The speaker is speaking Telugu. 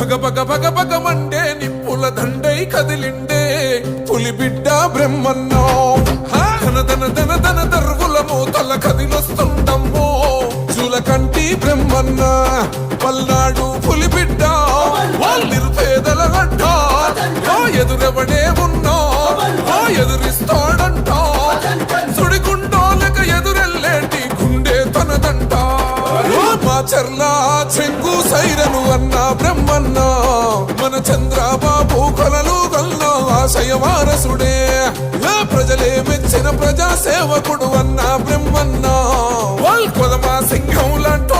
భగ భగ భగ భగ మండే నిప్పుల దండై కదిలిండే పులి బిడ్డ బ్రహ్మన్నో ధన ధన ధన ధన దర్వుల మూతల కదిలొస్తుండమ్మో జూలకంటి బ్రహ్మన్న పల్నాడు పులి బిడ్డ నిరుపేదల గడ్డ ఎదురెవడే ఉన్నా ఎదురిస్తాడంట సుడిగుండోలక ఎదురెల్లేటి గుండె తనదంట మా చర్లా చెంగు సైరను అన్న బ్రహ్మన్న మన చంద్రబాబు కొలలు గల్ల ఆశయ వారసుడే ప్రజలే మెచ్చిన ప్రజా సేవకుడు అన్న బ్రహ్మన్న కొలమా సింహం లాంటో